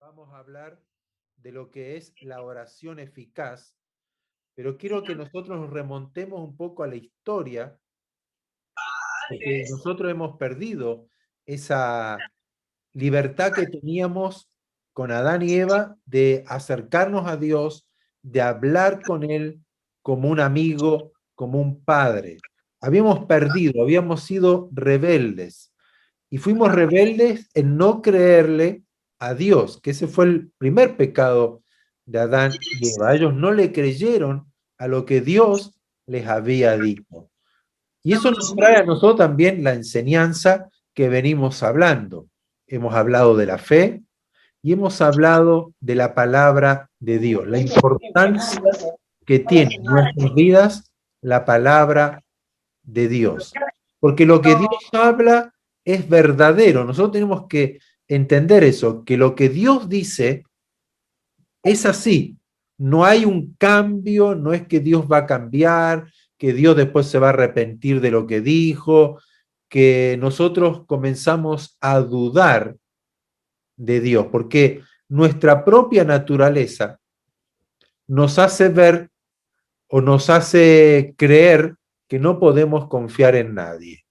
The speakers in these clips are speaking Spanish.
Vamos a hablar de lo que es la oración eficaz, pero quiero que nosotros nos remontemos un poco a la historia, porque nosotros hemos perdido esa libertad que teníamos con Adán y Eva de acercarnos a Dios, de hablar con Él como un amigo, como un padre. Habíamos perdido, habíamos sido rebeldes y fuimos rebeldes en no creerle a Dios, que ese fue el primer pecado de Adán y Eva. Ellos no le creyeron a lo que Dios les había dicho. Y eso nos trae a nosotros también la enseñanza que venimos hablando. Hemos hablado de la fe y hemos hablado de la palabra de Dios, la importancia que tiene en nuestras vidas la palabra de Dios. Porque lo que Dios habla es verdadero. Nosotros tenemos que entender eso, que lo que Dios dice es así. No hay un cambio, no es que Dios va a cambiar, que Dios después se va a arrepentir de lo que dijo, que nosotros comenzamos a dudar de Dios, porque nuestra propia naturaleza nos hace ver o nos hace creer que no podemos confiar en nadie.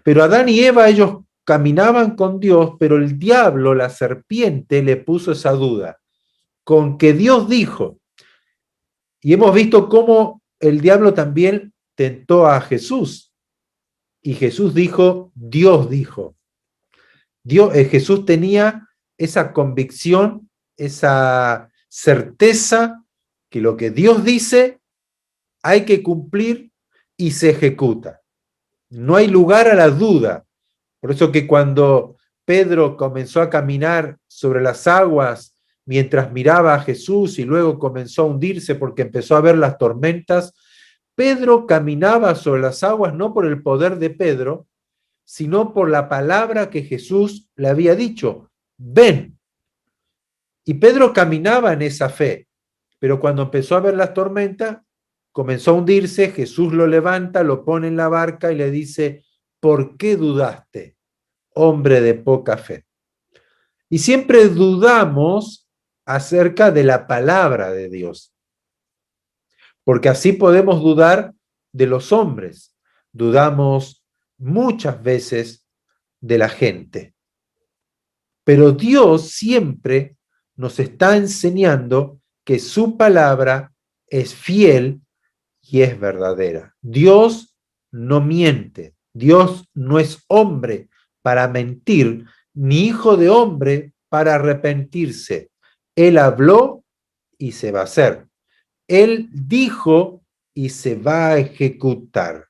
Pero Adán y Eva, ellos caminaban con Dios, pero el diablo, la serpiente, le puso esa duda, con que Dios dijo. Y hemos visto cómo el diablo también tentó a Jesús. Y Jesús dijo, Dios dijo. Jesús tenía esa convicción, esa certeza que lo que Dios dice hay que cumplir y se ejecuta. No hay lugar a la duda. Por eso que cuando Pedro comenzó a caminar sobre las aguas mientras miraba a Jesús y luego comenzó a hundirse porque empezó a ver las tormentas, Pedro caminaba sobre las aguas no por el poder de Pedro, sino por la palabra que Jesús le había dicho, ven. Y Pedro caminaba en esa fe, pero cuando empezó a ver las tormentas, comenzó a hundirse, Jesús lo levanta, lo pone en la barca y le dice, ¿por qué dudaste, hombre de poca fe? Y siempre dudamos acerca de la palabra de Dios, porque así podemos dudar de los hombres, dudamos muchas veces de la gente. Pero Dios siempre nos está enseñando que su palabra es fiel y es verdadera. Dios no miente, Dios no es hombre para mentir, ni hijo de hombre para arrepentirse. Él habló y se va a hacer. Él dijo y se va a ejecutar.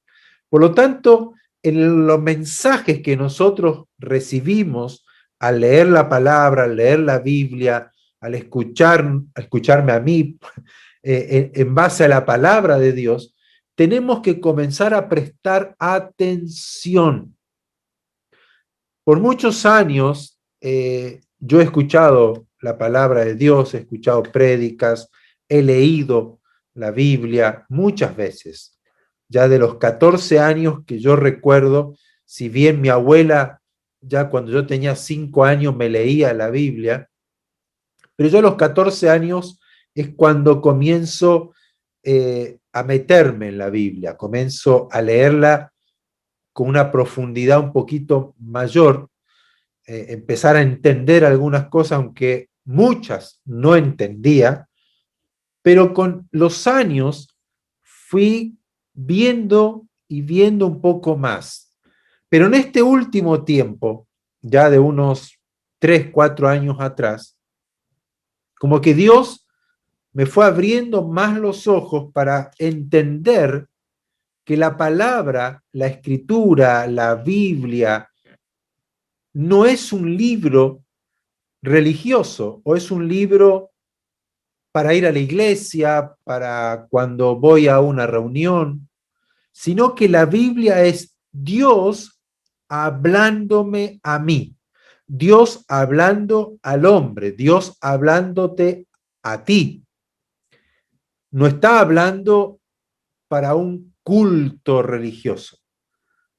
Por lo tanto, en los mensajes que nosotros recibimos al leer la palabra, al leer la Biblia, al escucharme a mí, en base a la palabra de Dios, tenemos que comenzar a prestar atención. Por muchos años yo he escuchado la palabra de Dios, he escuchado prédicas, he leído la Biblia muchas veces. Ya de los 14 años que yo recuerdo, si bien mi abuela ya cuando yo tenía 5 años me leía la Biblia, pero yo a los 14 años es cuando comienzo a meterme en la Biblia, comienzo a leerla con una profundidad un poquito mayor, empezar a entender algunas cosas, aunque muchas no entendía, pero con los años fui viendo y viendo un poco más. Pero en este último tiempo, ya de unos 3, 4 años atrás, como que Dios me fue abriendo más los ojos para entender que la palabra, la escritura, la Biblia, no es un libro religioso o es un libro para ir a la iglesia, para cuando voy a una reunión, sino que la Biblia es Dios hablándome a mí, Dios hablando al hombre, Dios hablándote a ti. No está hablando para un culto religioso.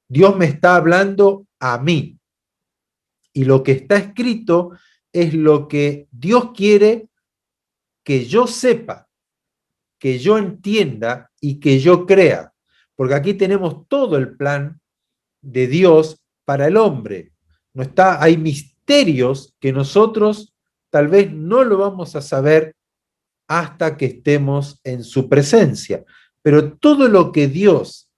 Dios me está hablando a mí. Y lo que está escrito es lo que Dios quiere que yo sepa, que yo entienda y que yo crea. Porque aquí tenemos todo el plan de Dios para el hombre. No está, hay misterios que nosotros tal vez no lo vamos a saber hasta que estemos en su presencia. Pero todo lo que Dios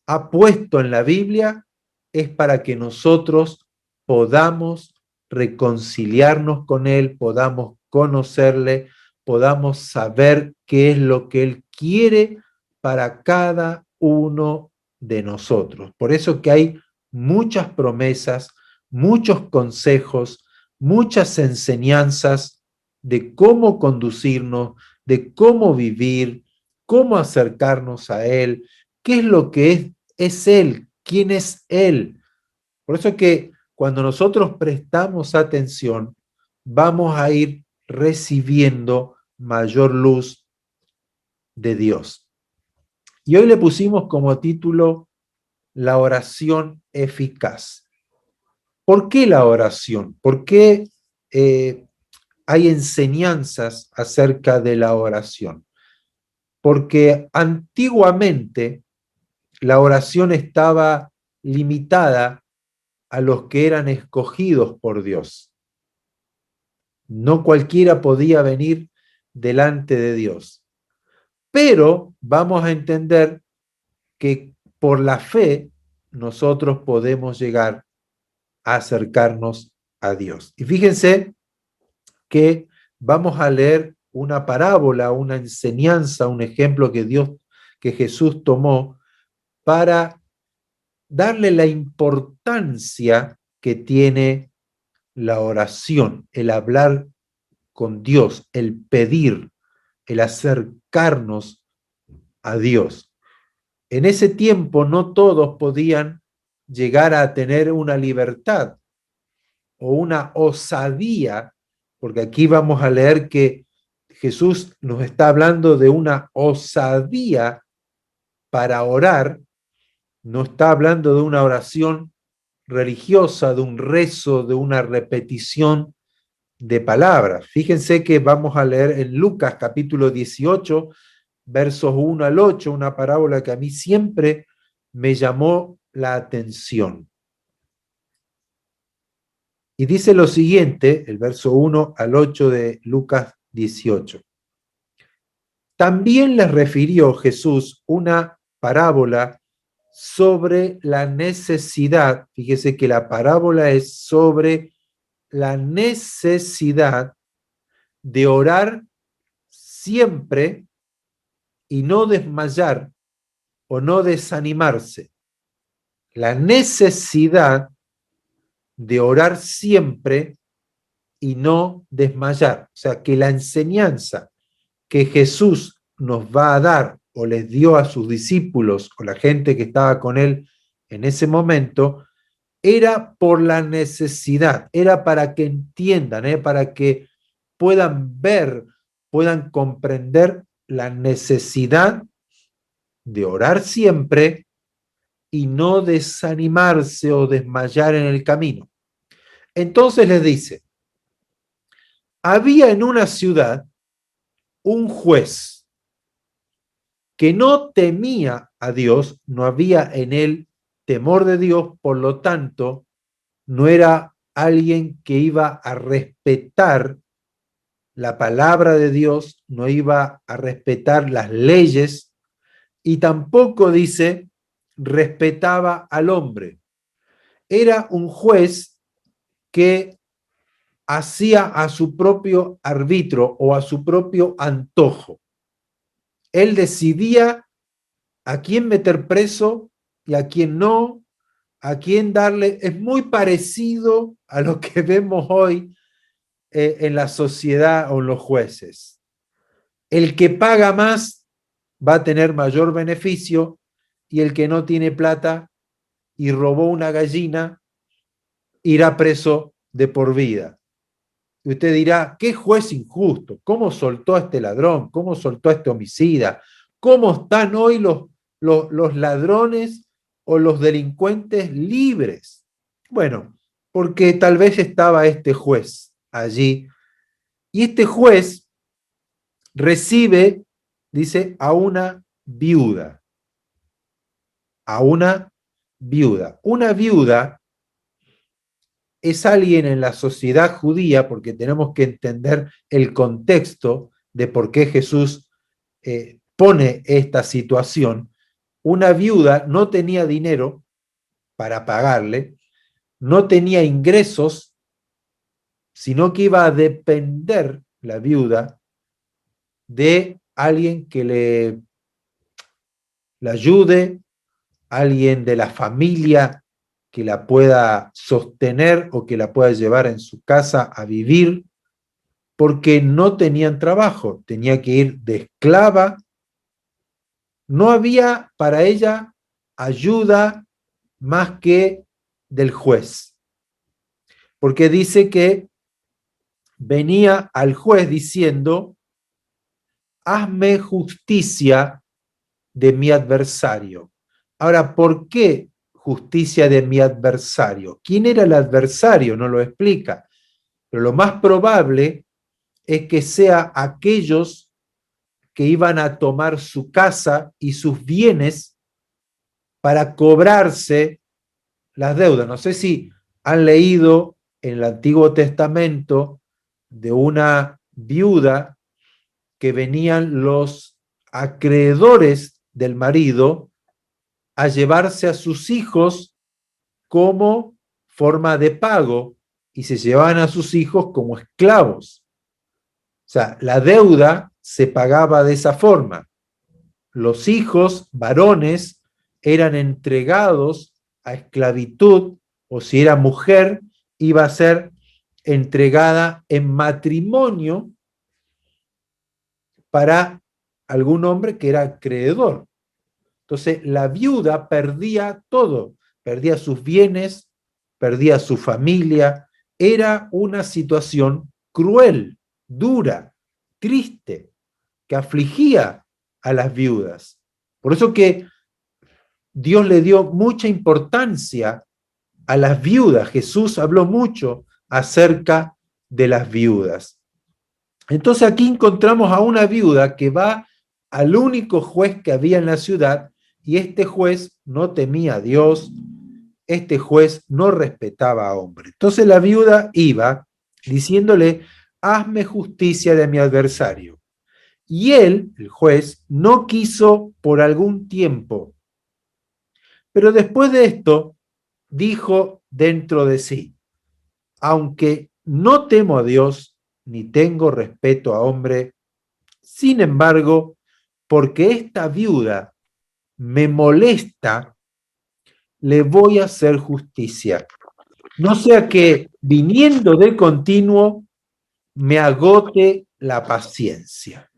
ha puesto en la Biblia es para que nosotros podamos reconciliarnos con Él, podamos conocerle, podamos saber qué es lo que Él quiere para cada uno de nosotros. Por eso que hay muchas promesas, muchos consejos, muchas enseñanzas de cómo conducirnos, de cómo vivir, cómo acercarnos a Él, qué es lo que es Él, quién es Él. Por eso que cuando nosotros prestamos atención, vamos a ir recibiendo mayor luz de Dios. Y hoy le pusimos como título la oración eficaz. ¿Por qué la oración? ¿Por qué hay enseñanzas acerca de la oración? Porque antiguamente la oración estaba limitada a los que eran escogidos por Dios. No cualquiera podía venir delante de Dios. Pero vamos a entender que por la fe nosotros podemos llegar a acercarnos a Dios. Y fíjense que vamos a leer una parábola, una enseñanza, un ejemplo que Jesús tomó para darle la importancia que tiene la oración, el hablar con Dios, el pedir, el acercarnos a Dios. En ese tiempo no todos podían llegar a tener una libertad o una osadía, porque aquí vamos a leer que Jesús nos está hablando de una osadía para orar, no está hablando de una oración religiosa, de un rezo, de una repetición de palabras. Fíjense que vamos a leer en Lucas capítulo 18, versos 1 al 8, una parábola que a mí siempre me llamó la atención. Y dice lo siguiente, el verso 1 al 8 de Lucas 18. También les refirió Jesús una parábola sobre la necesidad, fíjese que la parábola es sobre la necesidad de orar siempre y no desmayar o no desanimarse. La necesidad de orar siempre y no desmayar. O sea, que la enseñanza que Jesús nos va a dar o les dio a sus discípulos o la gente que estaba con él en ese momento, era por la necesidad, era para que entiendan, para que puedan ver, puedan comprender la necesidad de orar siempre y no desanimarse o desmayar en el camino. Entonces les dice, había en una ciudad un juez que no temía a Dios, no había en él temor de Dios, por lo tanto, no era alguien que iba a respetar la palabra de Dios, no iba a respetar las leyes y tampoco dice respetaba al hombre. Era un juez que hacía a su propio arbitrio o a su propio antojo. Él decidía a quién meter preso y a quién no, a quién darle. Es muy parecido a lo que vemos hoy en la sociedad o en los jueces. El que paga más va a tener mayor beneficio y el que no tiene plata y robó una gallina irá preso de por vida. Y usted dirá, qué juez injusto, cómo soltó a este ladrón, cómo soltó a este homicida, cómo están hoy los ladrones o los delincuentes libres. Bueno, porque tal vez estaba este juez allí. Y este juez recibe, dice, a una viuda. A una viuda. Una viuda es alguien en la sociedad judía, porque tenemos que entender el contexto de por qué Jesús pone esta situación. Una viuda no tenía dinero para pagarle, no tenía ingresos, sino que iba a depender la viuda de alguien que le ayude, alguien de la familia que la pueda sostener o que la pueda llevar en su casa a vivir, porque no tenían trabajo, tenía que ir de esclava, no había para ella ayuda más que del juez, porque dice que venía al juez diciendo, hazme justicia de mi adversario. Ahora, ¿por qué justicia de mi adversario? ¿Quién era el adversario? No lo explica, pero lo más probable es que sea aquellos que iban a tomar su casa y sus bienes para cobrarse las deudas. No sé si han leído en el Antiguo Testamento de una viuda que venían los acreedores del marido a llevarse a sus hijos como forma de pago y se llevaban a sus hijos como esclavos. O sea, la deuda se pagaba de esa forma. Los hijos varones eran entregados a esclavitud, o si era mujer, iba a ser entregada en matrimonio para algún hombre que era acreedor. Entonces, la viuda perdía todo, perdía sus bienes, perdía su familia. Era una situación cruel, dura, triste, que afligía a las viudas. Por eso que Dios le dio mucha importancia a las viudas. Jesús habló mucho acerca de las viudas. Entonces aquí encontramos a una viuda que va al único juez que había en la ciudad, y este juez no temía a Dios, este juez no respetaba a hombre. Entonces la viuda iba diciéndole, hazme justicia de mi adversario. Y él, el juez, no quiso por algún tiempo. Pero después de esto, dijo dentro de sí, aunque no temo a Dios, ni tengo respeto a hombre, sin embargo, porque esta viuda me molesta, le voy a hacer justicia. No sea que viniendo de continuo me agote la paciencia.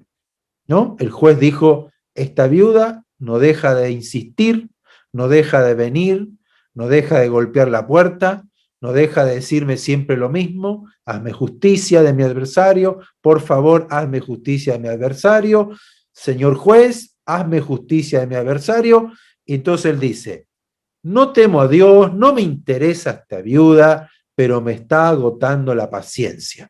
¿No? El juez dijo, esta viuda no deja de insistir, no deja de venir, no deja de golpear la puerta, no deja de decirme siempre lo mismo, hazme justicia de mi adversario, por favor, hazme justicia de mi adversario, señor juez, hazme justicia de mi adversario. Y entonces él dice, no temo a Dios, no me interesa esta viuda, pero me está agotando la paciencia.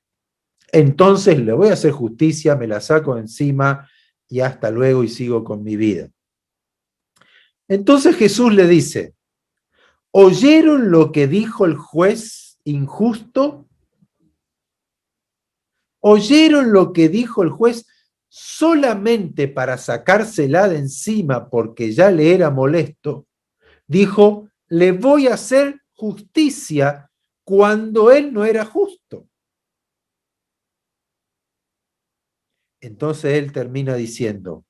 Entonces le voy a hacer justicia, me la saco encima y hasta luego y sigo con mi vida. Entonces Jesús le dice, ¿oyeron lo que dijo el juez injusto? ¿Oyeron lo que dijo el juez solamente para sacársela de encima porque ya le era molesto? Dijo, le voy a hacer justicia cuando él no era justo. Entonces él termina diciendo,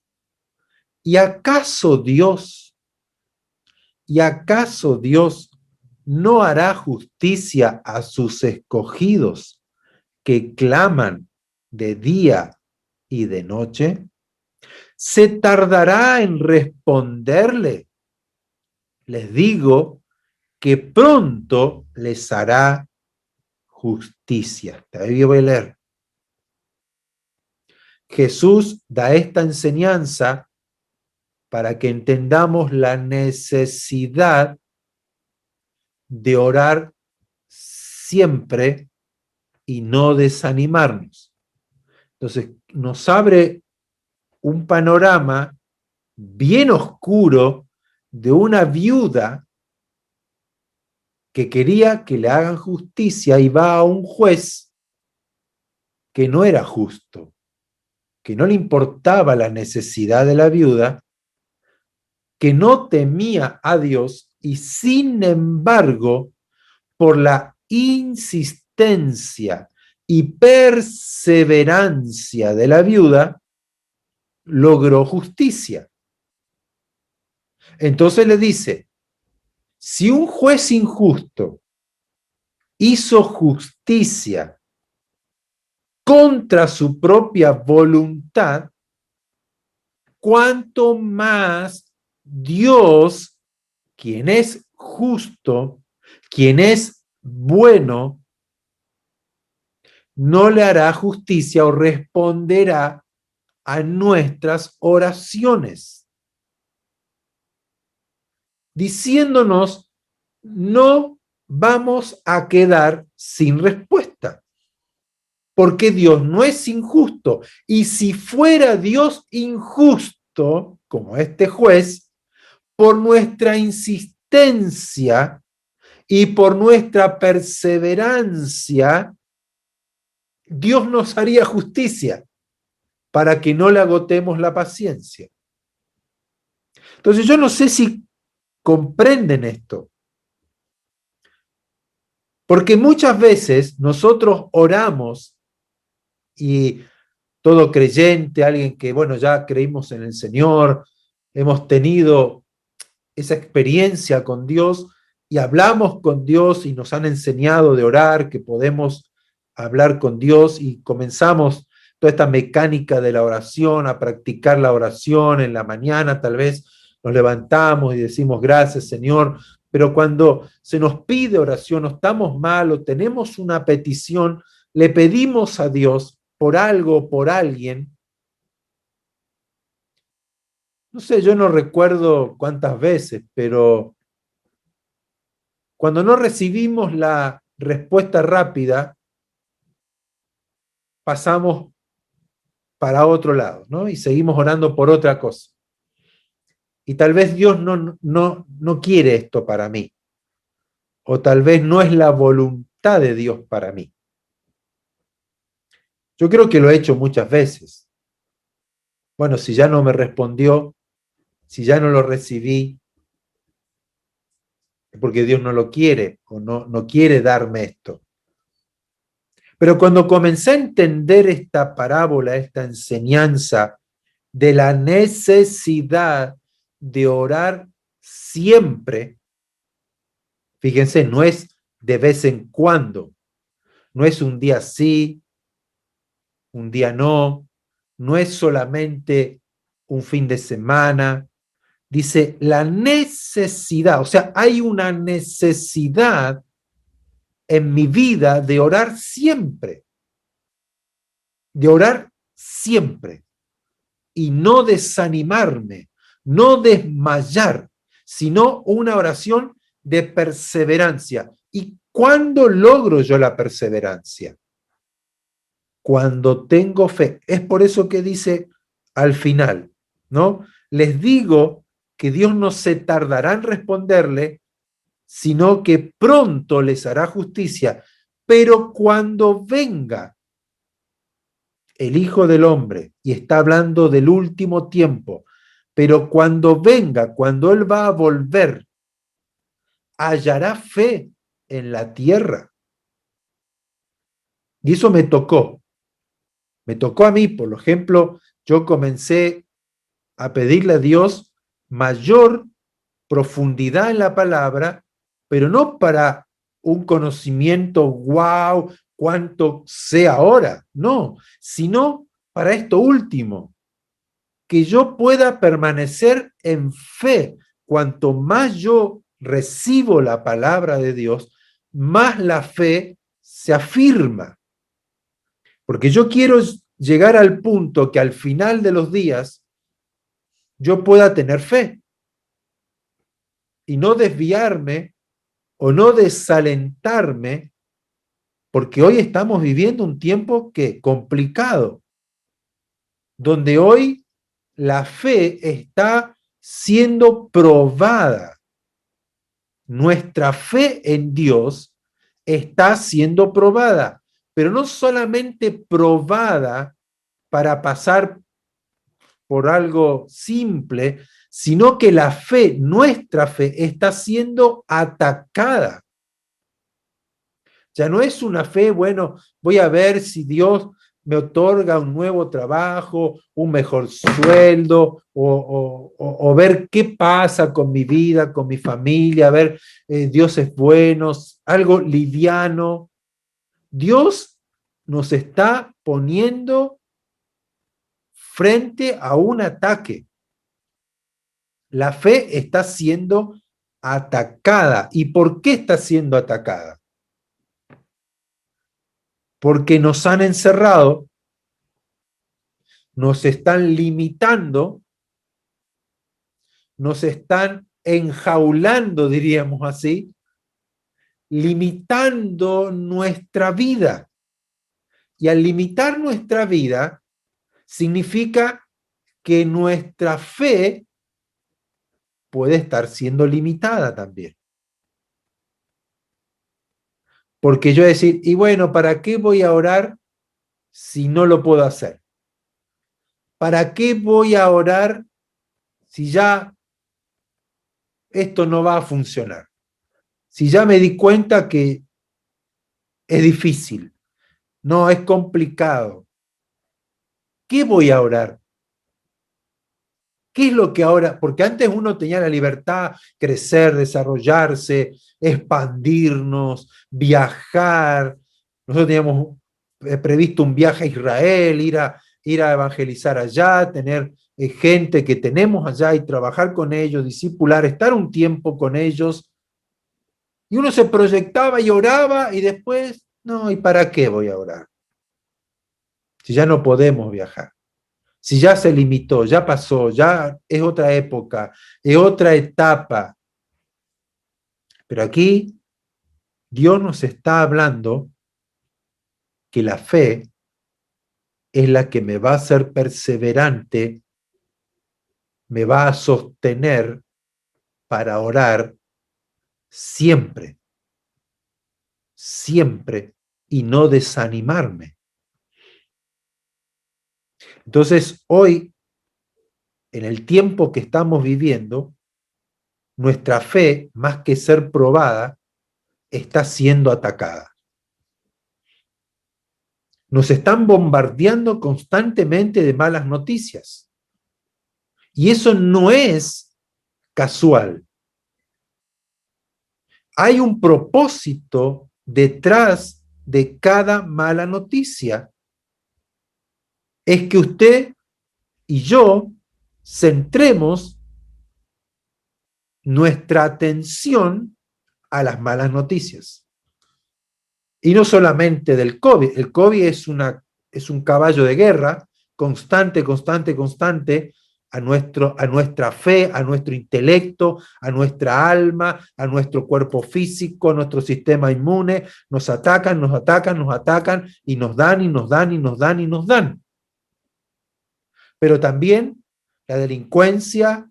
¿y acaso Dios no hará justicia a sus escogidos que claman de día y de noche? ¿Se tardará en responderle? Les digo que pronto les hará justicia. Ahí voy a leer. Jesús da esta enseñanza para que entendamos la necesidad de orar siempre y no desanimarnos. Entonces, nos abre un panorama bien oscuro de una viuda que quería que le hagan justicia y va a un juez que no era justo, que no le importaba la necesidad de la viuda, que no temía a Dios y sin embargo, por la insistencia y perseverancia de la viuda, logró justicia. Entonces le dice, si un juez injusto hizo justicia contra su propia voluntad, cuánto más Dios, quien es justo, quien es bueno, no le hará justicia o responderá a nuestras oraciones, diciéndonos, no vamos a quedar sin respuesta, porque Dios no es injusto, y si fuera Dios injusto, como este juez, por nuestra insistencia y por nuestra perseverancia, Dios nos haría justicia para que no le agotemos la paciencia. Entonces yo no sé si comprenden esto, porque muchas veces nosotros oramos y todo creyente, alguien que, bueno, ya creímos en el Señor, hemos tenido esa experiencia con Dios y hablamos con Dios y nos han enseñado de orar, que podemos hablar con Dios y comenzamos toda esta mecánica de la oración, a practicar la oración en la mañana, tal vez nos levantamos y decimos gracias Señor, pero cuando se nos pide oración o estamos mal o tenemos una petición, le pedimos a Dios por algo o por alguien. No sé, yo no recuerdo cuántas veces, pero cuando no recibimos la respuesta rápida, pasamos para otro lado, ¿no? Y seguimos orando por otra cosa. Y tal vez Dios no quiere esto para mí. O tal vez no es la voluntad de Dios para mí. Yo creo que lo he hecho muchas veces. Bueno, si ya no me respondió, si ya no lo recibí, es porque Dios no lo quiere o no quiere darme esto. Pero cuando comencé a entender esta parábola, esta enseñanza de la necesidad de orar siempre, fíjense, no es de vez en cuando, no es un día sí, un día no, no es solamente un fin de semana, dice la necesidad, o sea, hay una necesidad en mi vida de orar siempre, de orar siempre y no desanimarme, no desmayar, sino una oración de perseverancia. ¿Y cuándo logro yo la perseverancia? Cuando tengo fe. Es por eso que dice al final, ¿no? Les digo que Dios no se tardará en responderle, sino que pronto les hará justicia. Pero cuando venga el Hijo del Hombre, y está hablando del último tiempo, pero cuando venga, cuando Él va a volver, hallará fe en la tierra. Y eso me tocó a mí, por ejemplo, yo comencé a pedirle a Dios mayor profundidad en la palabra, pero no para un conocimiento, wow, cuánto sé ahora, no, sino para esto último, que yo pueda permanecer en fe. Cuanto más yo recibo la palabra de Dios, más la fe se afirma. Porque yo quiero llegar al punto que al final de los días yo pueda tener fe y no desviarme o no desalentarme porque hoy estamos viviendo un tiempo complicado, donde hoy la fe está siendo probada. Nuestra fe en Dios está siendo probada, pero no solamente probada para pasar por algo simple, sino que la fe, nuestra fe, está siendo atacada. Ya no es una fe, bueno, voy a ver si Dios me otorga un nuevo trabajo, un mejor sueldo, o ver qué pasa con mi vida, con mi familia, a ver, Dios es bueno, algo liviano. Dios nos está poniendo frente a un ataque. La fe está siendo atacada. ¿Y por qué está siendo atacada? Porque nos han encerrado, nos están limitando, nos están enjaulando, diríamos así, limitando nuestra vida. Y al limitar nuestra vida, significa que nuestra fe puede estar siendo limitada también. Porque yo decir, y bueno, ¿para qué voy a orar si no lo puedo hacer? ¿Para qué voy a orar si ya esto no va a funcionar? Si ya me di cuenta que es difícil, no, es complicado. ¿Qué voy a orar? ¿Qué es lo que ahora? Porque antes uno tenía la libertad, crecer, desarrollarse, expandirnos, viajar. Nosotros teníamos previsto un viaje a Israel, ir a evangelizar allá, tener gente que tenemos allá y trabajar con ellos, discipular, estar un tiempo con ellos. Y uno se proyectaba y oraba y después, no, ¿y para qué voy a orar? Si ya no podemos viajar. Si ya se limitó, ya pasó, ya es otra época, es otra etapa. Pero aquí Dios nos está hablando que la fe es la que me va a hacer perseverante, me va a sostener para orar siempre, siempre, y no desanimarme. Entonces, hoy, en el tiempo que estamos viviendo, nuestra fe, más que ser probada, está siendo atacada. Nos están bombardeando constantemente de malas noticias. Y eso no es casual. Hay un propósito detrás de cada mala noticia. Es que usted y yo centremos nuestra atención a las malas noticias. Y no solamente del COVID. El COVID es un caballo de guerra constante, constante, constante a nuestra fe, a nuestro intelecto, a nuestra alma, a nuestro cuerpo físico, a nuestro sistema inmune. Nos atacan, nos atacan, nos atacan y nos dan y nos dan y nos dan y nos dan. Pero también la delincuencia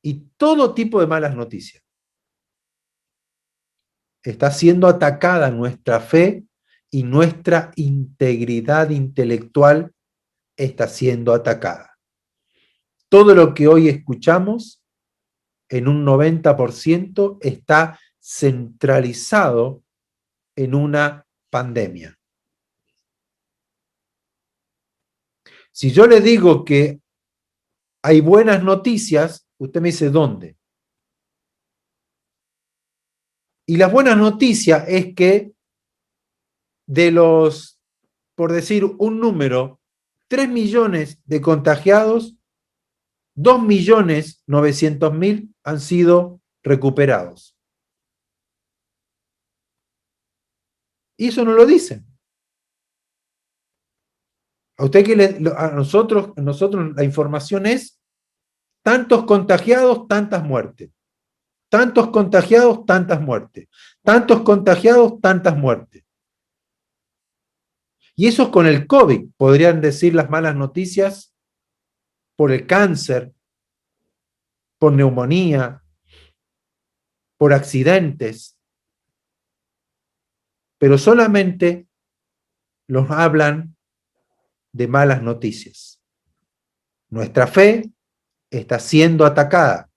y todo tipo de malas noticias. Está siendo atacada nuestra fe y nuestra integridad intelectual está siendo atacada. Todo lo que hoy escuchamos, en un 90%, está centralizado en una pandemia. Si yo le digo que hay buenas noticias, usted me dice, ¿dónde? Y las buenas noticias es que de los, por decir un número, 3 millones de contagiados, 2.900.000 han sido recuperados. Y eso no lo dicen. A usted a nosotros la información es tantos contagiados, tantas muertes. Tantos contagiados, tantas muertes. Tantos contagiados, tantas muertes. Y eso es con el COVID. Podrían decir las malas noticias por el cáncer, por neumonía, por accidentes. Pero solamente los hablan de malas noticias. Nuestra fe está siendo atacada.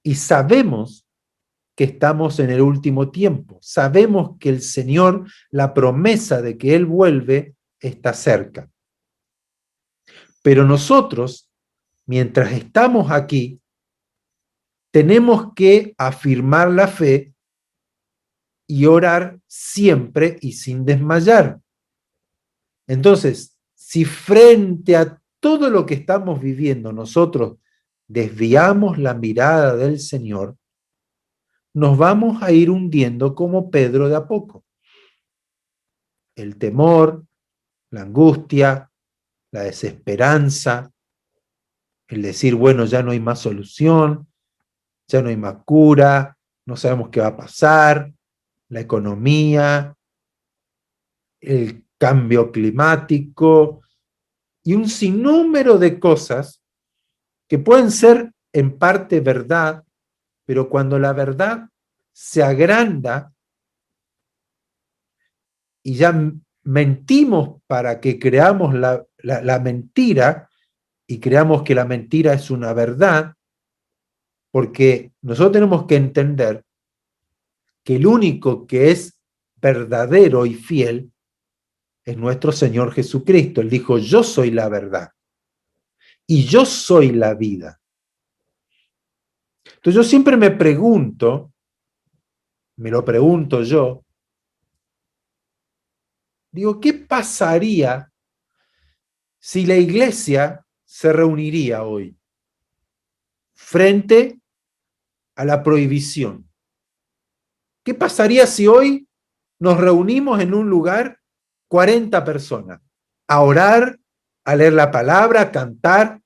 Y sabemos que estamos en el último tiempo. Sabemos que el Señor, la promesa de que Él vuelve, está cerca. Pero nosotros, mientras estamos aquí, tenemos que afirmar la fe y orar siempre y sin desmayar. Entonces, si frente a todo lo que estamos viviendo nosotros desviamos la mirada del Señor, nos vamos a ir hundiendo como Pedro de a poco. El temor, la angustia, la desesperanza, el decir, bueno, ya no hay más solución, ya no hay más cura, no sabemos qué va a pasar, la economía, el cambio climático y un sinnúmero de cosas que pueden ser en parte verdad, pero cuando la verdad se agranda y ya mentimos para que creamos la mentira y creamos que la mentira es una verdad, porque nosotros tenemos que entender que el único que es verdadero y fiel es nuestro Señor Jesucristo. Él dijo, yo soy la verdad y yo soy la vida. Entonces yo siempre me pregunto, me lo pregunto yo, digo, ¿qué pasaría si la iglesia se reuniría hoy frente a la prohibición? ¿Qué pasaría si hoy nos reunimos en un lugar 40 personas a orar, a leer la palabra, a cantar,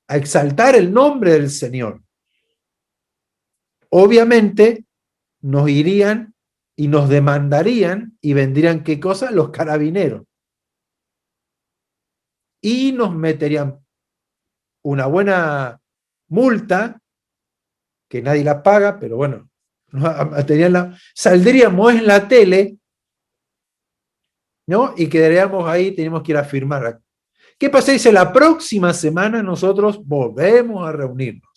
a exaltar el nombre del Señor? Obviamente nos irían y nos demandarían y vendrían, ¿qué cosa? Los carabineros. Y nos meterían una buena multa, que nadie la paga, pero bueno, saldríamos en la tele, ¿no? Y quedaríamos ahí, tenemos que ir a firmar. ¿Qué pasa si la próxima semana nosotros volvemos a reunirnos?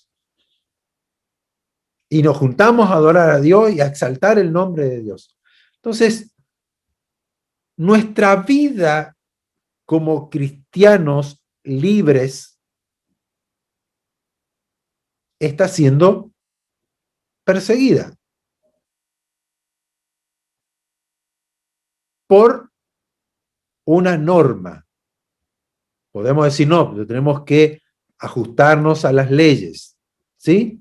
Y nos juntamos a adorar a Dios y a exaltar el nombre de Dios. Entonces, nuestra vida como cristianos libres está siendo perseguida por una norma. Podemos decir, no, pero tenemos que ajustarnos a las leyes, ¿sí?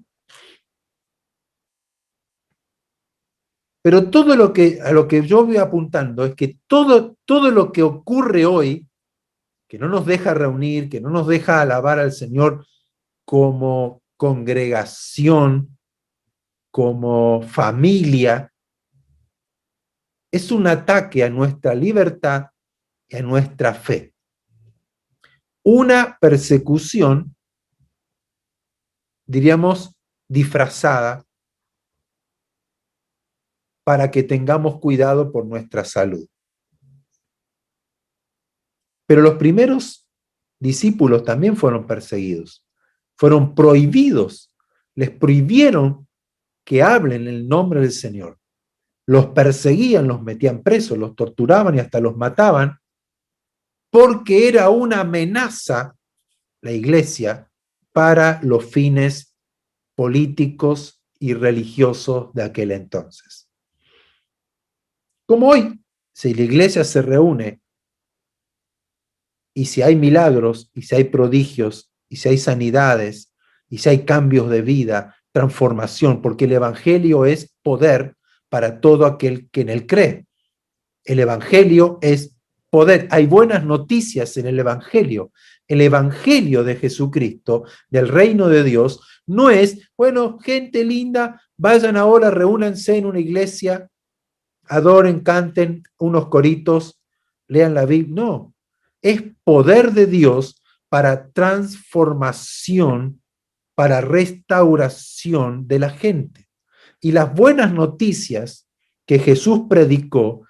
Pero todo lo que, a lo que yo voy apuntando es que todo lo que ocurre hoy, que no nos deja reunir, que no nos deja alabar al Señor como congregación, como familia, es un ataque a nuestra libertad y a nuestra fe. Una persecución, diríamos, disfrazada para que tengamos cuidado por nuestra salud. Pero los primeros discípulos también fueron perseguidos, fueron prohibidos, les prohibieron que hablen el nombre del Señor. Los perseguían, los metían presos, los torturaban y hasta los mataban, porque era una amenaza la iglesia para los fines políticos y religiosos de aquel entonces. Como hoy, si la iglesia se reúne y si hay milagros, y si hay prodigios, y si hay sanidades, y si hay cambios de vida, transformación, porque el evangelio es poder para todo aquel que en él cree. El evangelio es poder. Hay buenas noticias en el evangelio. El evangelio de Jesucristo, del reino de Dios, no es, bueno, gente linda, vayan ahora, reúnanse en una iglesia adoren, canten unos coritos, lean la Biblia. No, es poder de Dios para transformación, para restauración de la gente. Y las buenas noticias que Jesús predicó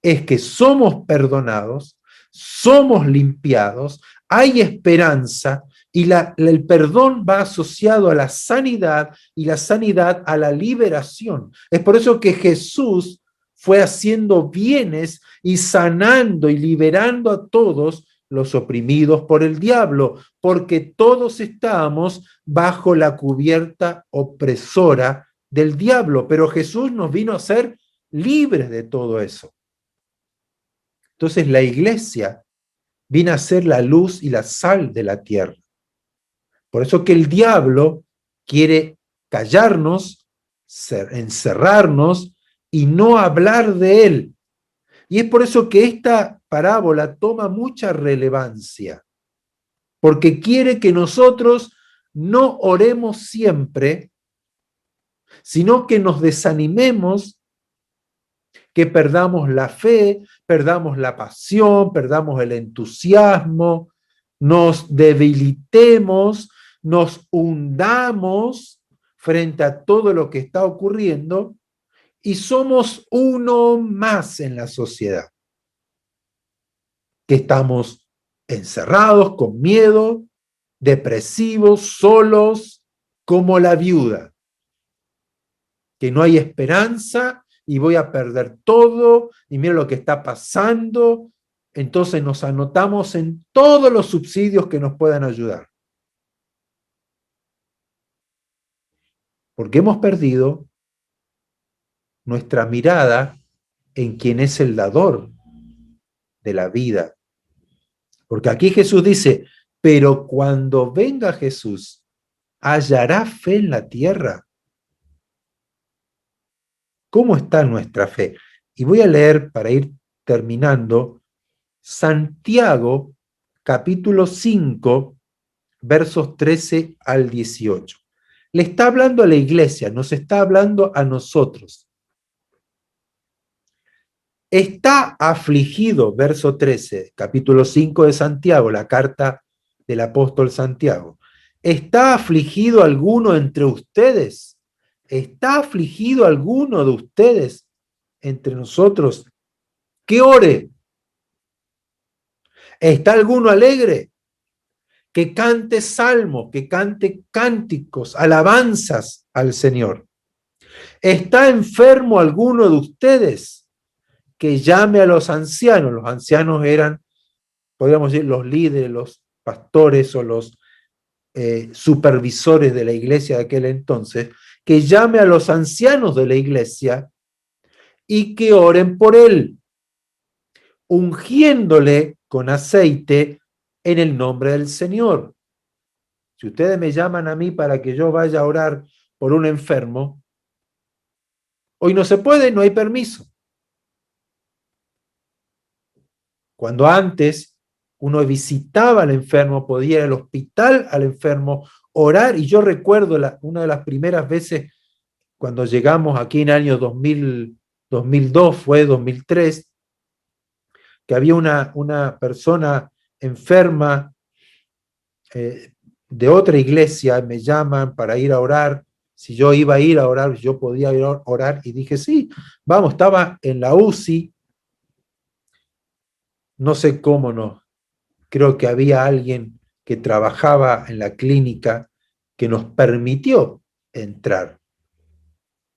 es que somos perdonados, somos limpiados, hay esperanza y el perdón va asociado a la sanidad y la sanidad a la liberación. Es por eso que Jesús fue haciendo bienes y sanando y liberando a todos los oprimidos por el diablo, porque todos estábamos bajo la cubierta opresora del diablo, pero Jesús nos vino a ser libres de todo eso. Entonces la iglesia viene a ser la luz y la sal de la tierra. Por eso que el diablo quiere callarnos, encerrarnos y no hablar de él. Y es por eso que esta parábola toma mucha relevancia, porque quiere que nosotros no oremos siempre, sino que nos desanimemos, que perdamos la fe, perdamos la pasión, perdamos el entusiasmo, nos debilitemos, nos hundamos frente a todo lo que está ocurriendo y somos uno más en la sociedad, que estamos encerrados, con miedo, depresivos, solos, como la viuda, que no hay esperanza y voy a perder todo, y mira lo que está pasando. Entonces nos anotamos en todos los subsidios que nos puedan ayudar. Porque hemos perdido nuestra mirada en quien es el dador de la vida. Porque aquí Jesús dice, pero cuando venga Jesús, ¿hallará fe en la tierra? ¿Cómo está nuestra fe? Y voy a leer, para ir terminando, Santiago, capítulo 5, versos 13 al 18. Le está hablando a la iglesia, nos está hablando a nosotros. Está afligido, verso 13, capítulo 5 de Santiago, la carta del apóstol Santiago. ¿Está afligido alguno entre ustedes? ¿Está afligido alguno de ustedes entre nosotros? Que ore. ¿Está alguno alegre? Que cante salmos, que cante cánticos, alabanzas al Señor. ¿Está enfermo alguno de ustedes? Que llame a los ancianos. Los ancianos eran, podríamos decir, los líderes, los pastores o los supervisores de la iglesia de aquel entonces, que llame a los ancianos de la iglesia y que oren por él, ungiéndole con aceite en el nombre del Señor. Si ustedes me llaman a mí para que yo vaya a orar por un enfermo, hoy no se puede, no hay permiso. Cuando antes uno visitaba al enfermo, podía ir al hospital al enfermo, orar, y yo recuerdo una de las primeras veces cuando llegamos aquí en el año 2000, 2002, fue 2003, que había una persona enferma de otra iglesia, me llaman para ir a orar. Si yo iba a ir a orar, yo podía ir a orar, y dije, sí, vamos, estaba en la UCI, no sé cómo no, creo que había alguien que trabajaba en la clínica que nos permitió entrar.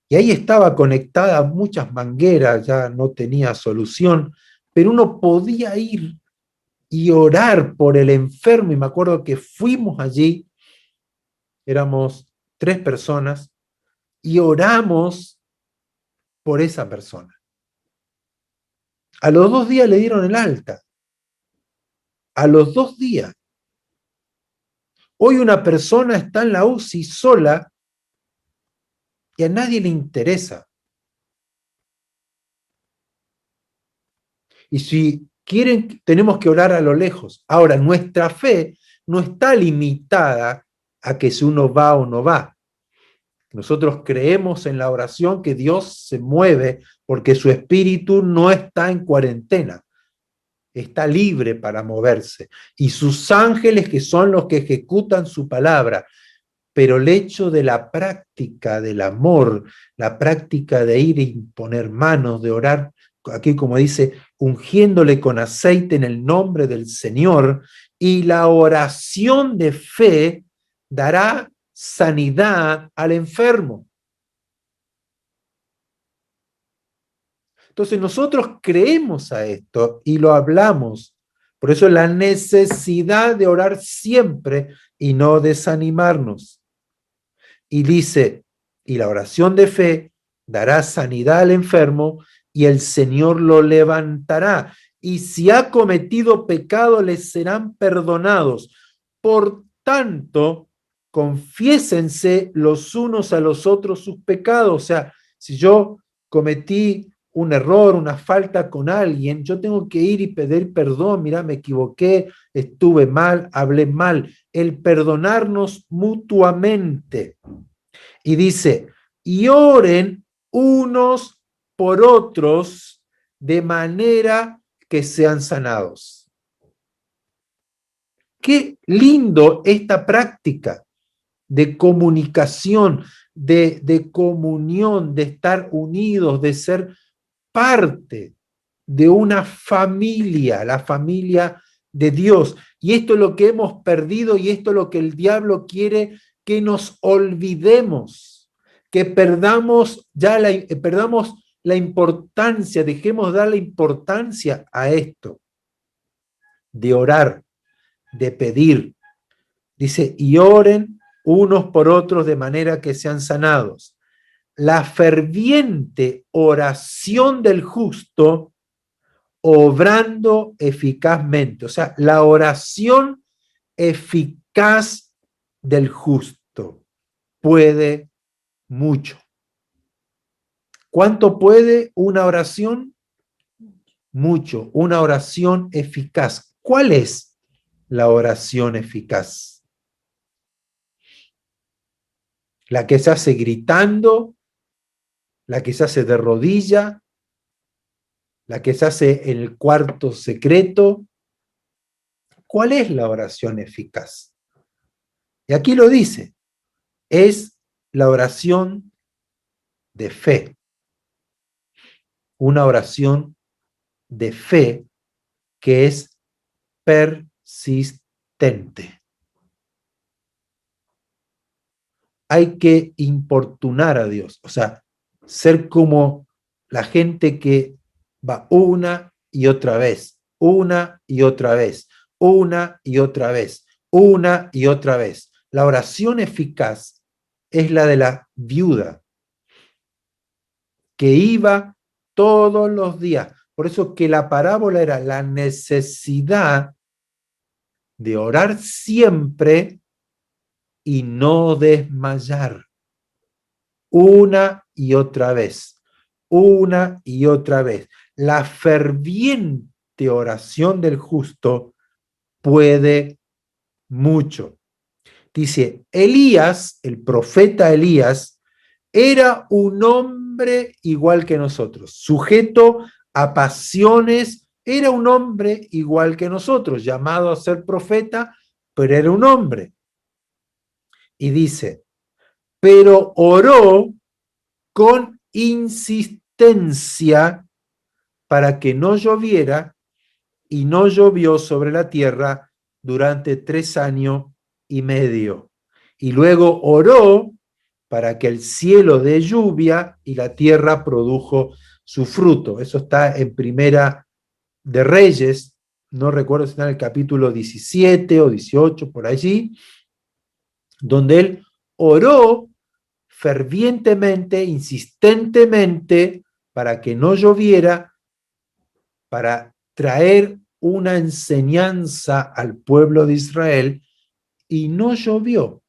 Y ahí estaba conectada a muchas mangueras, ya no tenía solución, pero uno podía ir y orar por el enfermo. Y me acuerdo que fuimos allí, éramos 3 personas, y oramos por esa persona. A los 2 días le dieron el alta. A los 2 días. Hoy una persona está en la UCI sola y a nadie le interesa. Y si quieren, tenemos que orar a lo lejos. Ahora, nuestra fe no está limitada a que si uno va o no va. Nosotros creemos en la oración que Dios se mueve porque su espíritu no está en cuarentena, está libre para moverse. Y sus ángeles, que son los que ejecutan su palabra, pero el hecho de la práctica del amor, la práctica de ir y poner manos, de orar, aquí como dice, ungiéndole con aceite en el nombre del Señor, y la oración de fe dará sanidad al enfermo. Entonces nosotros creemos a esto y lo hablamos. Por eso la necesidad de orar siempre y no desanimarnos. Y dice, y la oración de fe dará sanidad al enfermo y el Señor lo levantará. Y si ha cometido pecado, les serán perdonados. Por tanto, confiésense los unos a los otros sus pecados. O sea, si yo cometí un error, una falta con alguien, yo tengo que ir y pedir perdón. Mira, me equivoqué, estuve mal, hablé mal. El perdonarnos mutuamente. Y dice, y oren unos por otros de manera que sean sanados. Qué lindo esta práctica de comunicación, de comunión, de estar unidos, de ser parte de una familia, la familia de Dios. Y esto es lo que hemos perdido y esto es lo que el diablo quiere que nos olvidemos, que perdamos perdamos la importancia, dejemos dar la importancia a esto, de orar, de pedir. Dice, y oren unos por otros de manera que sean sanados. La ferviente oración del justo obrando eficazmente. O sea, la oración eficaz del justo puede mucho. ¿Cuánto puede una oración? Mucho. Una oración eficaz. ¿Cuál es la oración eficaz? La que se hace gritando, la que se hace de rodilla, la que se hace en el cuarto secreto. ¿Cuál es la oración eficaz? Y aquí lo dice, es la oración de fe. Una oración de fe que es persistente. Hay que importunar a Dios, o sea, ser como la gente que va una y otra vez, una y otra vez, una y otra vez, una y otra vez. La oración eficaz es la de la viuda que iba todos los días. Por eso que la parábola era la necesidad de orar siempre y no desmayar. Una y otra vez, una y otra vez. La ferviente oración del justo puede mucho. Dice, Elías, el profeta Elías, era un hombre igual que nosotros, sujeto a pasiones, era un hombre igual que nosotros, llamado a ser profeta, pero era un hombre. Y dice, pero oró con insistencia para que no lloviera, y no llovió sobre la tierra durante 3 años y medio. Y luego oró para que el cielo dé lluvia y la tierra produjo su fruto. Eso está en Primera de Reyes, no recuerdo si está en el capítulo 17 o 18, por allí, donde él oró fervientemente, insistentemente, para que no lloviera, para traer una enseñanza al pueblo de Israel, y no llovió.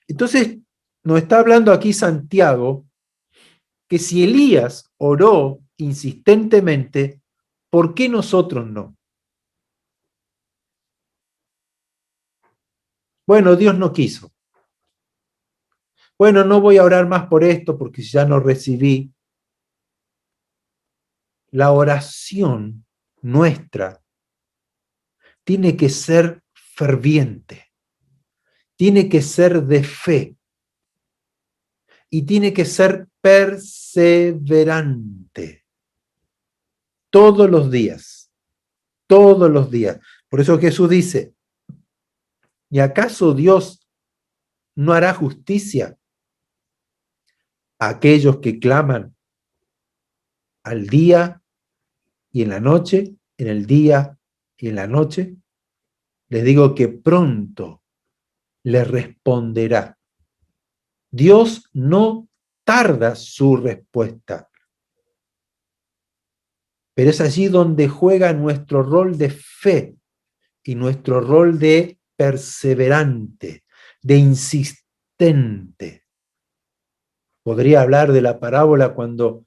Entonces, nos está hablando aquí Santiago, que si Elías oró insistentemente, ¿por qué nosotros no? Bueno, Dios no quiso. Bueno, no voy a orar más por esto porque ya no recibí. La oración nuestra tiene que ser ferviente, tiene que ser de fe y tiene que ser perseverante todos los días, todos los días. Por eso Jesús dice, ¿y acaso Dios no hará justicia a aquellos que claman al día y en la noche, en el día y en la noche? Les digo que pronto les responderá. Dios no tarda su respuesta, pero es allí donde juega nuestro rol de fe y nuestro rol de perseverante, de insistente. Podría hablar de la parábola cuando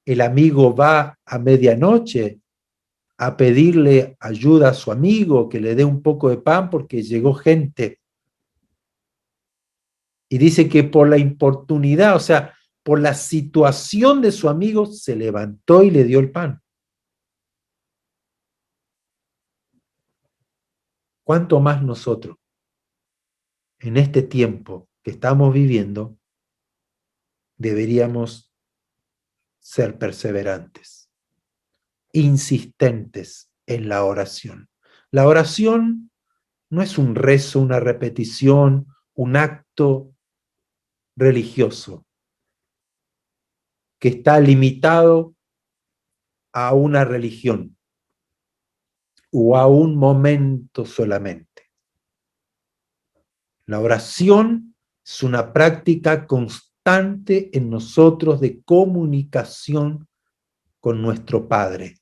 el amigo va a medianoche a pedirle ayuda a su amigo, que le dé un poco de pan porque llegó gente. Y dice que por la importunidad, o sea, por la situación de su amigo, se levantó y le dio el pan. ¿Cuánto más nosotros, en este tiempo que estamos viviendo, deberíamos ser perseverantes, insistentes en la oración? La oración no es un rezo, una repetición, un acto religioso que está limitado a una religión o a un momento solamente. La oración es una práctica constante en nosotros de comunicación con nuestro Padre,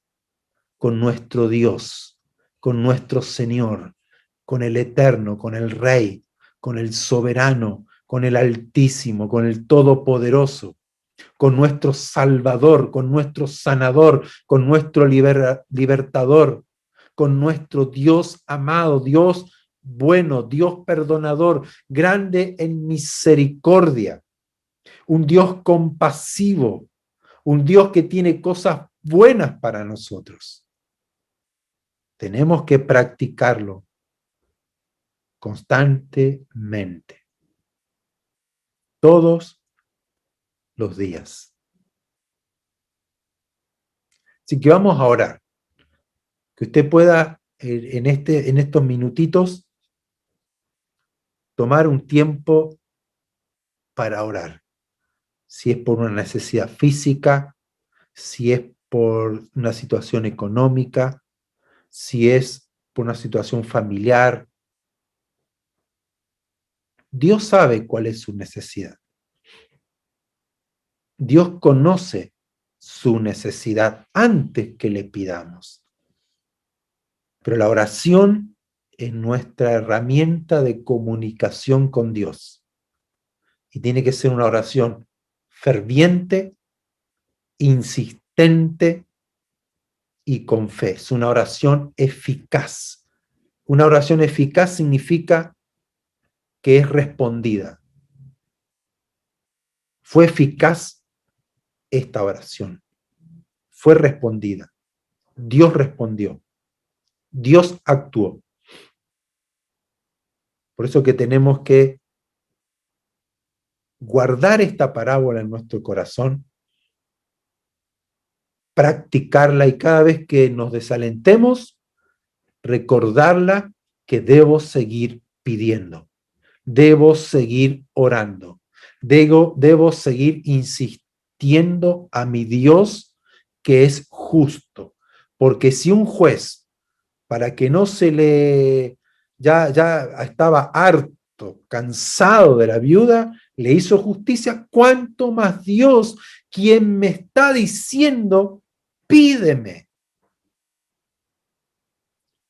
con nuestro Dios, con nuestro Señor, con el Eterno, con el Rey, con el Soberano, con el Altísimo, con el Todopoderoso, con nuestro Salvador, con nuestro Sanador, con nuestro Libertador, con nuestro Dios amado, Dios bueno, Dios perdonador, grande en misericordia, un Dios compasivo, un Dios que tiene cosas buenas para nosotros. Tenemos que practicarlo constantemente, todos los días. Así que vamos a orar. Que usted pueda en estos minutitos tomar un tiempo para orar. Si es por una necesidad física, si es por una situación económica, si es por una situación familiar. Dios sabe cuál es su necesidad. Dios conoce su necesidad antes que le pidamos. Pero la oración es nuestra herramienta de comunicación con Dios. Y tiene que ser una oración ferviente, insistente y con fe. Es una oración eficaz. Una oración eficaz significa que es respondida. Fue eficaz esta oración. Fue respondida. Dios respondió. Dios actuó. Por eso que tenemos que guardar esta parábola en nuestro corazón, practicarla y cada vez que nos desalentemos, recordarla que debo seguir pidiendo, debo seguir orando, debo seguir insistiendo a mi Dios que es justo. Porque si un juez, para que no se le, ya estaba harto, cansado de la viuda, le hizo justicia, ¿cuánto más Dios, quien me está diciendo, pídeme?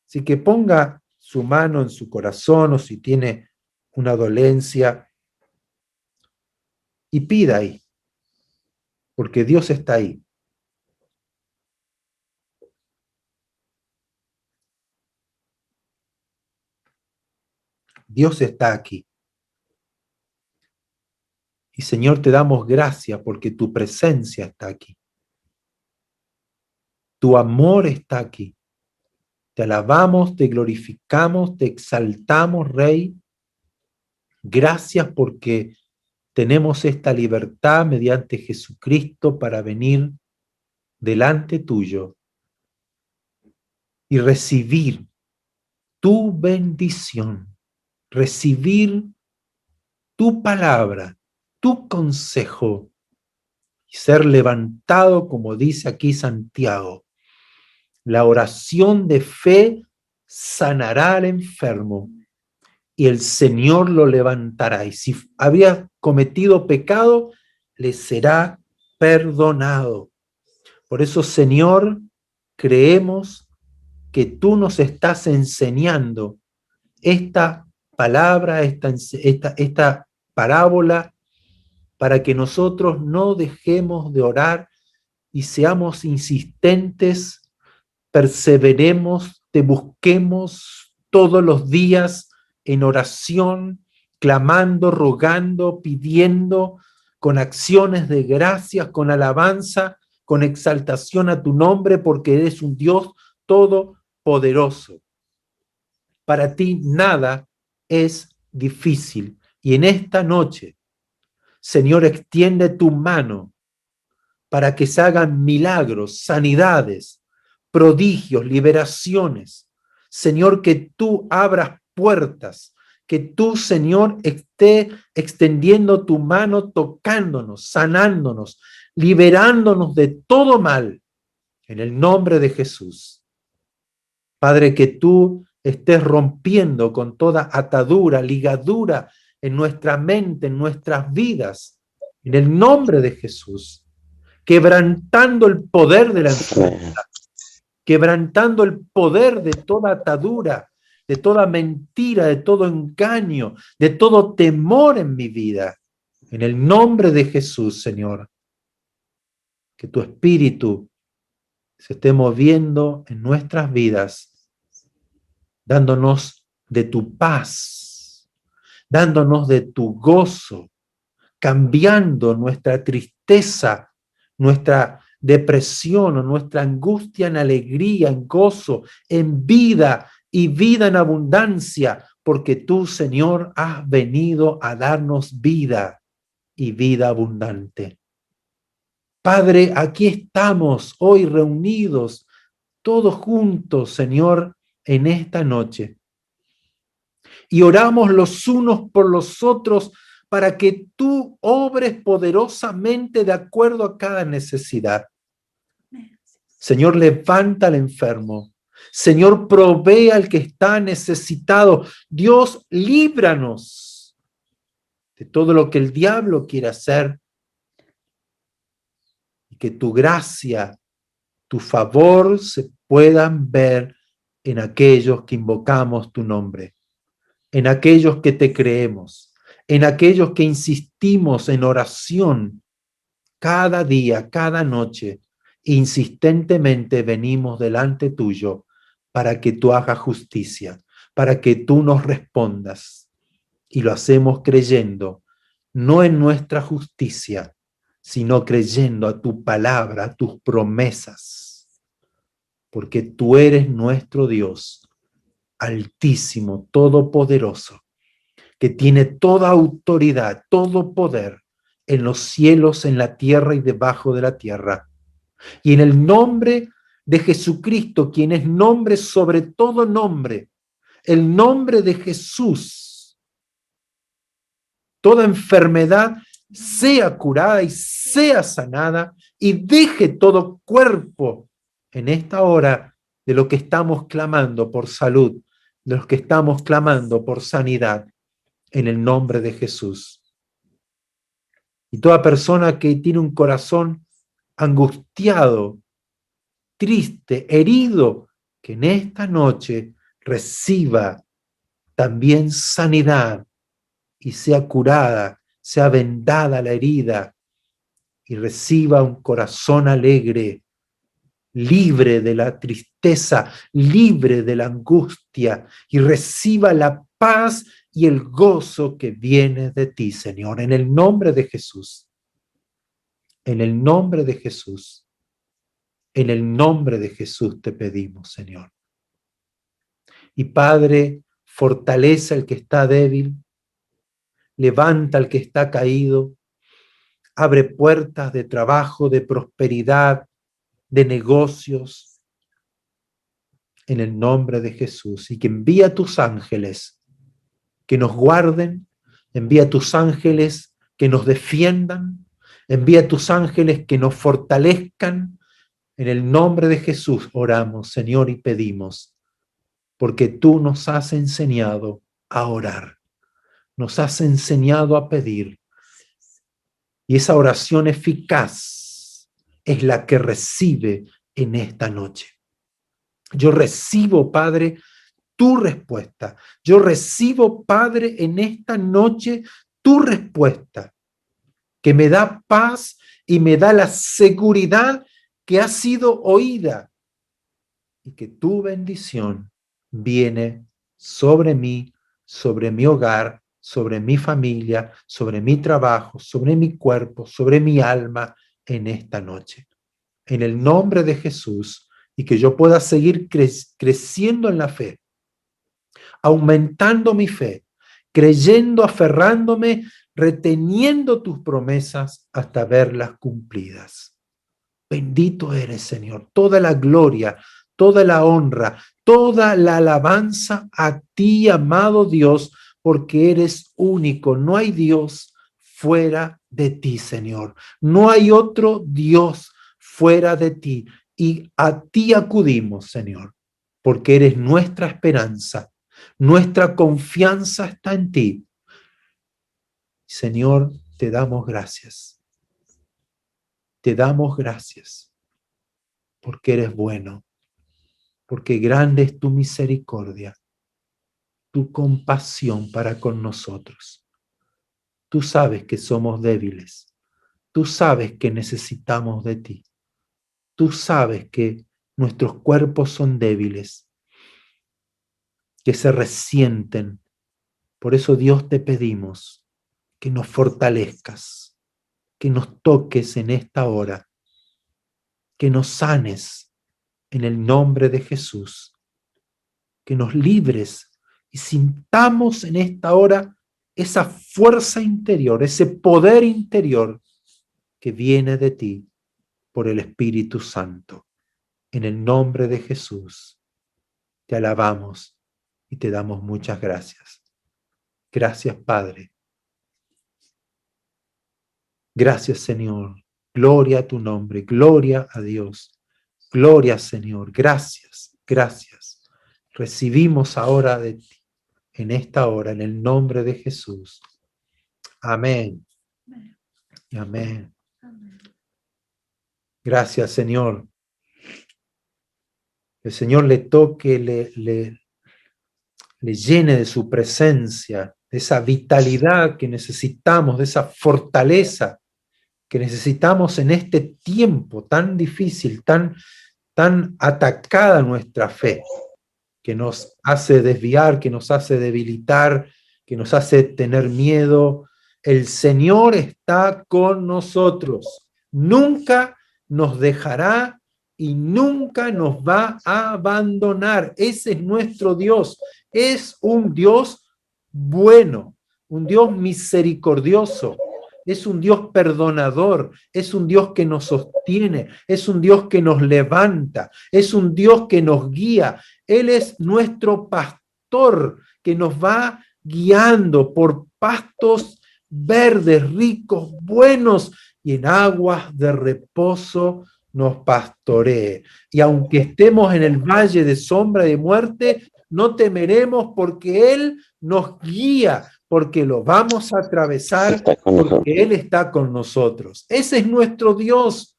Así que ponga su mano en su corazón o si tiene una dolencia y pida ahí, porque Dios está ahí. Dios está aquí. Y Señor, te damos gracias porque tu presencia está aquí. Tu amor está aquí. Te alabamos, te glorificamos, te exaltamos, Rey. Gracias porque tenemos esta libertad mediante Jesucristo para venir delante tuyo y recibir tu bendición, recibir tu palabra, tu consejo y ser levantado, como dice aquí Santiago. La oración de fe sanará al enfermo y el Señor lo levantará. Y si había cometido pecado, le será perdonado. Por eso, Señor, creemos que tú nos estás enseñando esta palabra, esta parábola, para que nosotros no dejemos de orar y seamos insistentes, perseveremos, te busquemos todos los días en oración, clamando, rogando, pidiendo, con acciones de gracias, con alabanza, con exaltación a tu nombre, porque eres un Dios todopoderoso. Para ti nada es difícil. Y en esta noche, Señor, extiende tu mano para que se hagan milagros, sanidades, prodigios, liberaciones. Señor, que tú abras puertas, que tú, Señor, esté extendiendo tu mano, tocándonos, sanándonos, liberándonos de todo mal, en el nombre de Jesús. Padre, que tú estés rompiendo con toda atadura, ligadura en nuestra mente, en nuestras vidas, en el nombre de Jesús, quebrantando el poder de la enfermedad, quebrantando el poder de toda atadura, de toda mentira, de todo engaño, de todo temor en mi vida. En el nombre de Jesús, Señor, que tu espíritu se esté moviendo en nuestras vidas, dándonos de tu paz, dándonos de tu gozo, cambiando nuestra tristeza, nuestra depresión o nuestra angustia en alegría, en gozo, en vida y vida en abundancia, porque tú, Señor, has venido a darnos vida y vida abundante. Padre, aquí estamos hoy reunidos, todos juntos, Señor, en esta noche. Y oramos los unos por los otros para que tú obres poderosamente de acuerdo a cada necesidad. Señor, levanta al enfermo. Señor, provee al que está necesitado. Dios, líbranos de todo lo que el diablo quiere hacer. Y que tu gracia, tu favor se puedan ver en aquellos que invocamos tu nombre, en aquellos que te creemos, en aquellos que insistimos en oración cada día, cada noche, insistentemente venimos delante tuyo para que tú hagas justicia, para que tú nos respondas. Y lo hacemos creyendo, no en nuestra justicia, sino creyendo a tu palabra, a tus promesas, porque tú eres nuestro Dios, altísimo, todopoderoso, que tiene toda autoridad, todo poder en los cielos, en la tierra y debajo de la tierra. Y en el nombre de Jesucristo, quien es nombre sobre todo nombre, el nombre de Jesús, toda enfermedad sea curada y sea sanada y deje todo cuerpo en esta hora de lo que estamos clamando por salud, de los que estamos clamando por sanidad, en el nombre de Jesús. Y toda persona que tiene un corazón angustiado, triste, herido, que en esta noche reciba también sanidad y sea curada, sea vendada la herida y reciba un corazón alegre, libre de la tristeza, libre de la angustia y reciba la paz y el gozo que viene de ti, Señor, en el nombre de Jesús. En el nombre de Jesús. En el nombre de Jesús te pedimos, Señor. Y Padre, fortalece al que está débil, levanta al que está caído, abre puertas de trabajo, de prosperidad, de negocios, en el nombre de Jesús. Y que envía tus ángeles que nos guarden, envía tus ángeles que nos defiendan, envía tus ángeles que nos fortalezcan. En el nombre de Jesús oramos, Señor, y pedimos, porque tú nos has enseñado a orar, nos has enseñado a pedir, y esa oración eficaz es la que recibe en esta noche. Yo recibo, Padre, tu respuesta. Yo recibo, Padre, en esta noche tu respuesta, que me da paz y me da la seguridad que ha sido oída y que tu bendición viene sobre mí, sobre mi hogar, sobre mi familia, sobre mi trabajo, sobre mi cuerpo, sobre mi alma en esta noche. En el nombre de Jesús, y que yo pueda seguir creciendo en la fe, aumentando mi fe, creyendo, aferrándome, reteniendo tus promesas hasta verlas cumplidas. Bendito eres, Señor. Toda la gloria, toda la honra, toda la alabanza a ti, amado Dios, porque eres único. No hay Dios fuera de ti, Señor. No hay otro Dios fuera de ti. Y a ti acudimos, Señor, porque eres nuestra esperanza. Nuestra confianza está en ti. Señor, te damos gracias. Te damos gracias porque eres bueno, porque grande es tu misericordia, tu compasión para con nosotros. Tú sabes que somos débiles. Tú sabes que necesitamos de ti. Tú sabes que nuestros cuerpos son débiles, que se resienten. Por eso, Dios, te pedimos que nos fortalezcas, que nos toques en esta hora, que nos sanes en el nombre de Jesús, que nos libres y sintamos en esta hora esa fuerza interior, ese poder interior que viene de ti por el Espíritu Santo. En el nombre de Jesús, te alabamos y te damos muchas gracias. Gracias, Padre. Gracias, Señor. Gloria a tu nombre, gloria a Dios. Gloria, Señor. Gracias, gracias. Recibimos ahora de ti, en esta hora, en el nombre de Jesús. Amén. Amén. Gracias, Señor. El Señor le toque, le llene de su presencia, de esa vitalidad que necesitamos, de esa fortaleza que necesitamos en este tiempo tan difícil, tan atacada nuestra fe, que nos hace desviar, que nos hace debilitar, que nos hace tener miedo. El Señor está con nosotros. Nunca nos dejará y nunca nos va a abandonar. Ese es nuestro Dios. Es un Dios bueno, un Dios misericordioso. Es un Dios perdonador, es un Dios que nos sostiene, es un Dios que nos levanta, es un Dios que nos guía. Él es nuestro pastor que nos va guiando por pastos verdes, ricos, buenos, y en aguas de reposo nos pastoree. Y aunque estemos en el valle de sombra de muerte, no temeremos porque Él nos guía, porque lo vamos a atravesar, porque Él está con nosotros. Ese es nuestro Dios.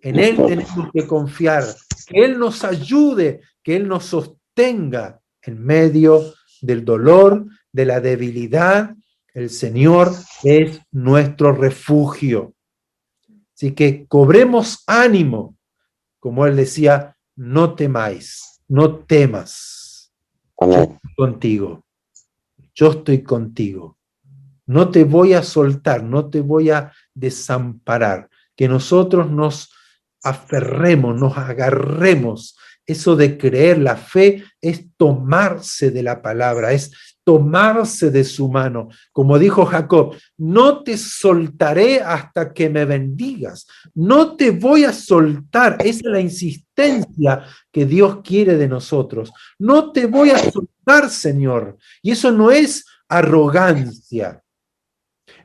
En Él tenemos que confiar, que Él nos ayude, que Él nos sostenga en medio del dolor, de la debilidad. El Señor es nuestro refugio. Así que cobremos ánimo, como Él decía, no temáis, no temas, yo estoy contigo. yo estoy contigo. No te voy a soltar, no te voy a desamparar. Que nosotros nos aferremos, nos agarremos. Eso de creer, la fe es tomarse de la palabra, es tomarse de su mano. Como dijo Jacob, no te soltaré hasta que me bendigas. No te voy a soltar. Esa es la insistencia que Dios quiere de nosotros. No te voy a soltar, Señor. Y eso no es arrogancia.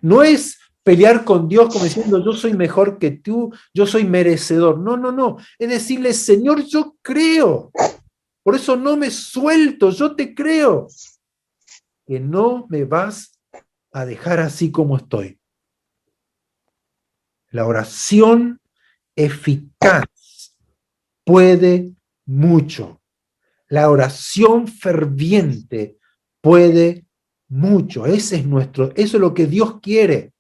No es pelear con Dios como diciendo, yo soy mejor que tú, yo soy merecedor. No, no, no. Es decirle, Señor, yo creo. Por eso no me suelto, yo te creo. Que no me vas a dejar así como estoy. La oración eficaz puede mucho. La oración ferviente puede mucho. Ese es eso es lo que Dios quiere.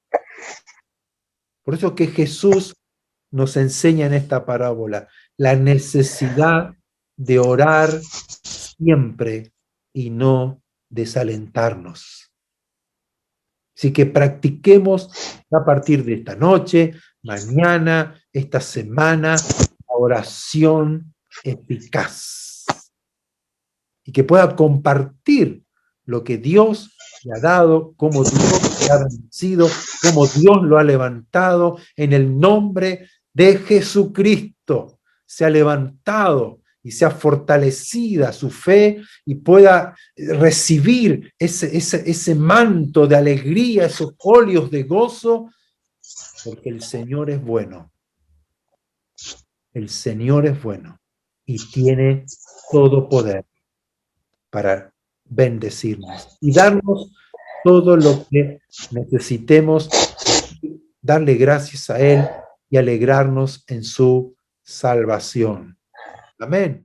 Por eso que Jesús nos enseña en esta parábola la necesidad de orar siempre y no desalentarnos. Así que practiquemos a partir de esta noche, mañana, esta semana, la oración eficaz. Y que pueda compartir lo que Dios le ha dado, cómo Dios le ha bendecido, cómo Dios lo ha levantado en el nombre de Jesucristo. Se ha levantado y sea fortalecida su fe y pueda recibir ese manto de alegría, esos óleos de gozo, porque el Señor es bueno. El Señor es bueno y tiene todo poder para bendecirnos y darnos todo lo que necesitemos, darle gracias a Él y alegrarnos en su salvación. Amén.